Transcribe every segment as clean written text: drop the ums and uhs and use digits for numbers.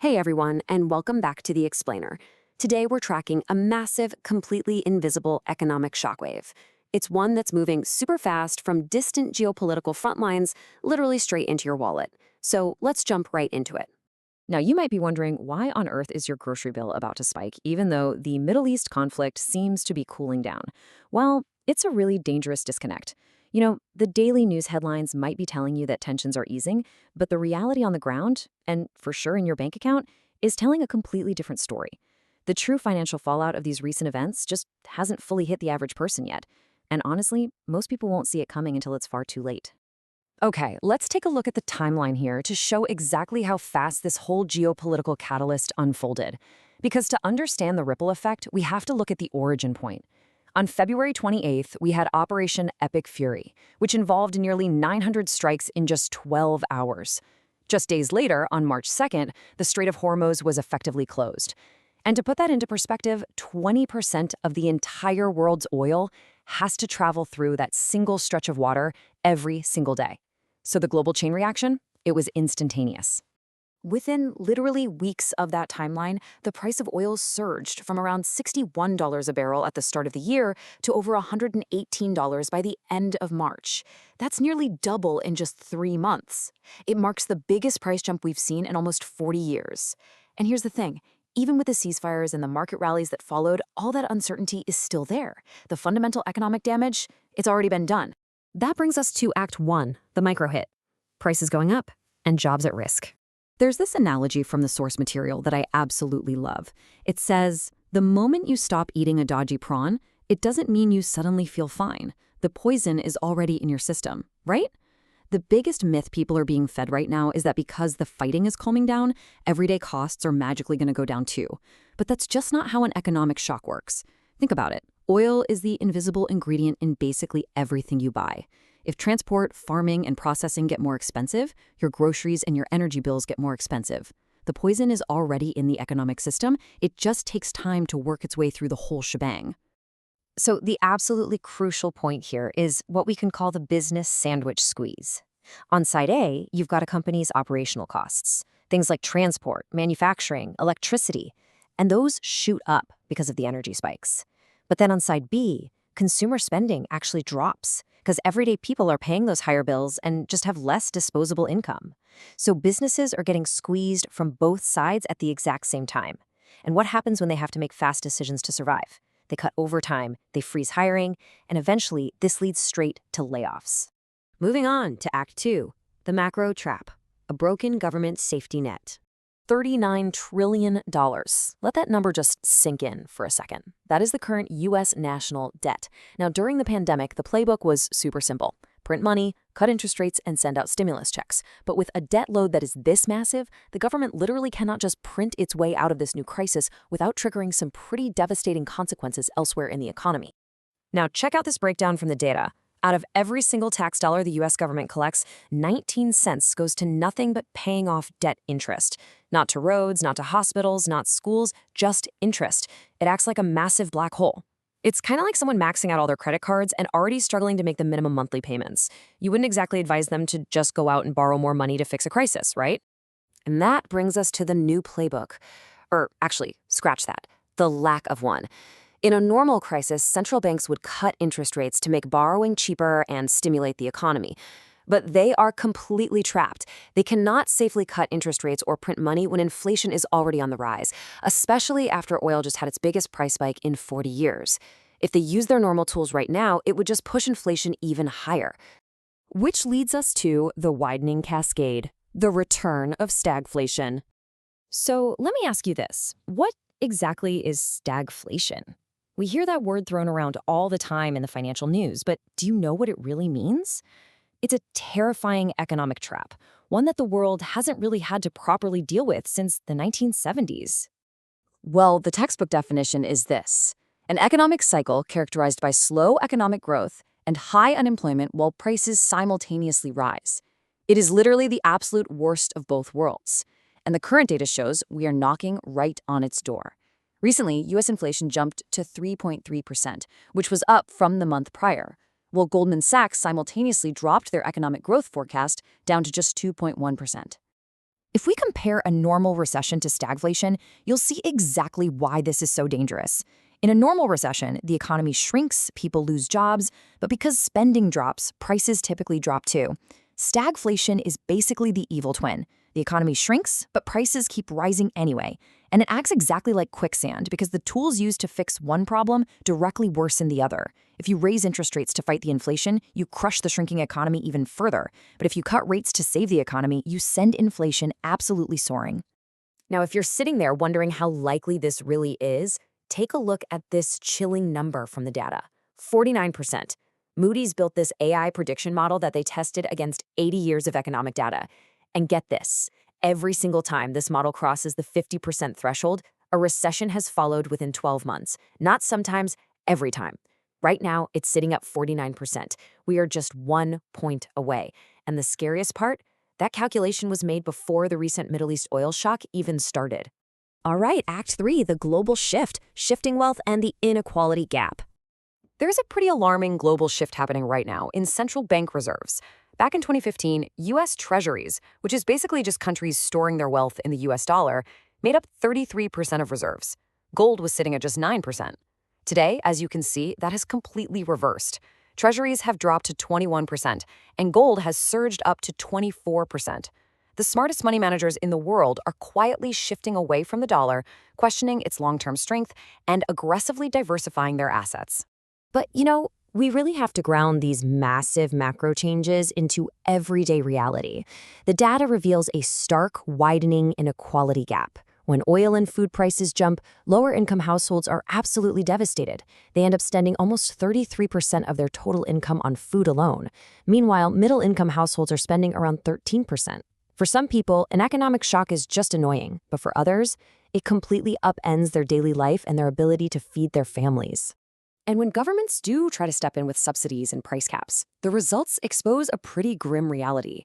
Hey everyone, and welcome back to The Explainer. Today we're tracking a massive, completely invisible economic shockwave. It's one that's moving super fast from distant geopolitical front lines literally straight into your wallet. So let's jump right into it. Now, you might be wondering, why on earth is your grocery bill about to spike, even though the Middle East conflict seems to be cooling down? Well, it's a really dangerous disconnect. The daily news headlines might be telling you that tensions are easing, but the reality on the ground, and for sure in your bank account, is telling a completely different story. The true financial fallout of these recent events just hasn't fully hit the average person yet. And honestly, most people won't see it coming until it's far too late. Okay, let's take a look at the timeline here to show exactly how fast this whole geopolitical catalyst unfolded. Because to understand the ripple effect, we have to look at the origin point. On February 28th, we had Operation Epic Fury, which involved nearly 900 strikes in just 12 hours. Just days later, on March 2nd, the Strait of Hormuz was effectively closed. And to put that into perspective, 20% of the entire world's oil has to travel through that single stretch of water every single day. So the global chain reaction, it was instantaneous. Within literally weeks of that timeline, the price of oil surged from around $61 a barrel at the start of the year to over $118 by the end of March. That's nearly double in just 3 months. It marks the biggest price jump we've seen in almost 40 years. And here's the thing. Even with the ceasefires and the market rallies that followed, all that uncertainty is still there. The fundamental economic damage, it's already been done. That brings us to Act 1, the micro hit. Prices going up and jobs at risk. There's this analogy from the source material that I absolutely love. It says, the moment you stop eating a dodgy prawn, it doesn't mean you suddenly feel fine. The poison is already in your system, right? The biggest myth people are being fed right now is that because the fighting is calming down, everyday costs are magically going to go down too. But that's just not how an economic shock works. Think about it. Oil is the invisible ingredient in basically everything you buy. If transport, farming, and processing get more expensive, your groceries and your energy bills get more expensive. The poison is already in the economic system. It just takes time to work its way through the whole shebang. So the absolutely crucial point here is what we can call the business sandwich squeeze. On side A, you've got a company's operational costs, things like transport, manufacturing, electricity, and those shoot up because of the energy spikes. But then on side B, consumer spending actually drops because everyday people are paying those higher bills and just have less disposable income. So businesses are getting squeezed from both sides at the exact same time. And what happens when they have to make fast decisions to survive? They cut overtime, they freeze hiring, and eventually this leads straight to layoffs. Moving on to Act 2, the macro trap, a broken government safety net. $39 trillion. Let that number just sink in for a second. That is the current U.S. national debt. Now, during the pandemic, the playbook was super simple. Print money, cut interest rates, and send out stimulus checks. But with a debt load that is this massive, the government literally cannot just print its way out of this new crisis without triggering some pretty devastating consequences elsewhere in the economy. Now, check out this breakdown from the data. Out of every single tax dollar the U.S. government collects, 19 cents goes to nothing but paying off debt interest. Not to roads, not to hospitals, not schools, just interest. It acts like a massive black hole. It's kind of like someone maxing out all their credit cards and already struggling to make the minimum monthly payments. You wouldn't exactly advise them to just go out and borrow more money to fix a crisis, right? And that brings us to the new playbook. Or actually, scratch that. The lack of one. In a normal crisis, central banks would cut interest rates to make borrowing cheaper and stimulate the economy. But they are completely trapped. They cannot safely cut interest rates or print money when inflation is already on the rise, especially after oil just had its biggest price spike in 40 years. If they use their normal tools right now, it would just push inflation even higher. Which leads us to the widening cascade, the return of stagflation. So let me ask you this. What exactly is stagflation? We hear that word thrown around all the time in the financial news, but do you know what it really means? It's a terrifying economic trap, one that the world hasn't really had to properly deal with since the 1970s. Well, the textbook definition is this: an economic cycle characterized by slow economic growth and high unemployment while prices simultaneously rise. It is literally the absolute worst of both worlds. And the current data shows we are knocking right on its door. Recently, U.S. inflation jumped to 3.3%, which was up from the month prior, while Goldman Sachs simultaneously dropped their economic growth forecast down to just 2.1%. If we compare a normal recession to stagflation, you'll see exactly why this is so dangerous. In a normal recession, the economy shrinks, people lose jobs, but because spending drops, prices typically drop too. Stagflation is basically the evil twin. The economy shrinks, but prices keep rising anyway. And it acts exactly like quicksand because the tools used to fix one problem directly worsen the other. If you raise interest rates to fight the inflation, you crush the shrinking economy even further. But if you cut rates to save the economy, you send inflation absolutely soaring. Now, if you're sitting there wondering how likely this really is, take a look at this chilling number from the data: 49%. Moody's built this AI prediction model that they tested against 80 years of economic data. And get this, every single time this model crosses the 50% threshold, a recession has followed within 12 months. Not sometimes, every time. Right now, it's sitting at 49%. We are just 1 point away. And the scariest part? That calculation was made before the recent Middle East oil shock even started. All right, Act 3, the global shift, shifting wealth and the inequality gap. There's a pretty alarming global shift happening right now in central bank reserves. Back in 2015, U.S. Treasuries, which is basically just countries storing their wealth in the U.S. dollar, made up 33% of reserves. Gold was sitting at just 9%. Today, as you can see, that has completely reversed. Treasuries have dropped to 21%, and gold has surged up to 24%. The smartest money managers in the world are quietly shifting away from the dollar, questioning its long-term strength, and aggressively diversifying their assets. But, we really have to ground these massive macro changes into everyday reality. The data reveals a stark, widening inequality gap. When oil and food prices jump, lower-income households are absolutely devastated. They end up spending almost 33% of their total income on food alone. Meanwhile, middle-income households are spending around 13%. For some people, an economic shock is just annoying, but for others, it completely upends their daily life and their ability to feed their families. And when governments do try to step in with subsidies and price caps, the results expose a pretty grim reality.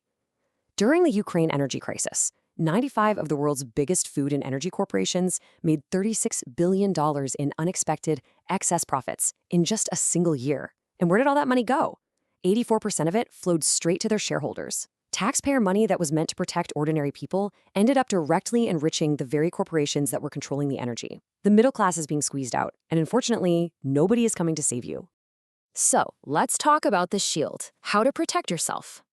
During the Ukraine energy crisis, 95 of the world's biggest food and energy corporations made $36 billion in unexpected excess profits in just a single year. And where did all that money go? 84% of it flowed straight to their shareholders. Taxpayer money that was meant to protect ordinary people ended up directly enriching the very corporations that were controlling the energy. The middle class is being squeezed out, and unfortunately, nobody is coming to save you. So, let's talk about the shield, how to protect yourself.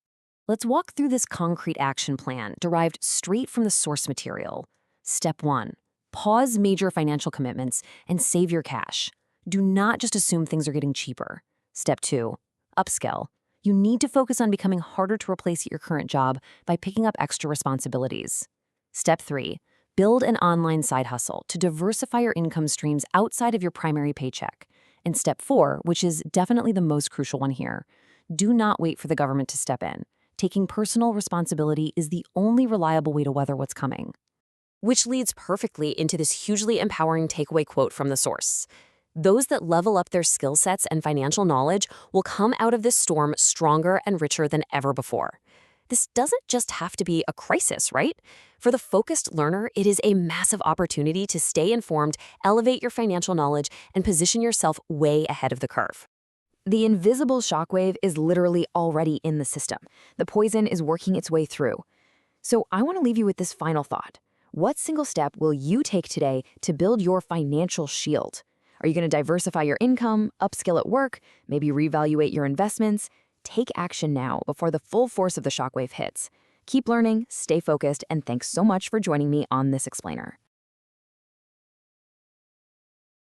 Let's walk through this concrete action plan derived straight from the source material. Step 1. Pause major financial commitments and save your cash. Do not just assume things are getting cheaper. Step 2. Upskill. You need to focus on becoming harder to replace at your current job by picking up extra responsibilities. Step 3. Build an online side hustle to diversify your income streams outside of your primary paycheck. And step 4, which is definitely the most crucial one here, do not wait for the government to step in. Taking personal responsibility is the only reliable way to weather what's coming. Which leads perfectly into this hugely empowering takeaway quote from the source. Those that level up their skill sets and financial knowledge will come out of this storm stronger and richer than ever before. This doesn't just have to be a crisis, right? For the focused learner, it is a massive opportunity to stay informed, elevate your financial knowledge, and position yourself way ahead of the curve. The invisible shockwave is literally already in the system. The poison is working its way through. So I want to leave you with this final thought. What single step will you take today to build your financial shield? Are you going to diversify your income, upskill at work, maybe reevaluate your investments? Take action now before the full force of the shockwave hits. Keep learning, stay focused, and thanks so much for joining me on this explainer.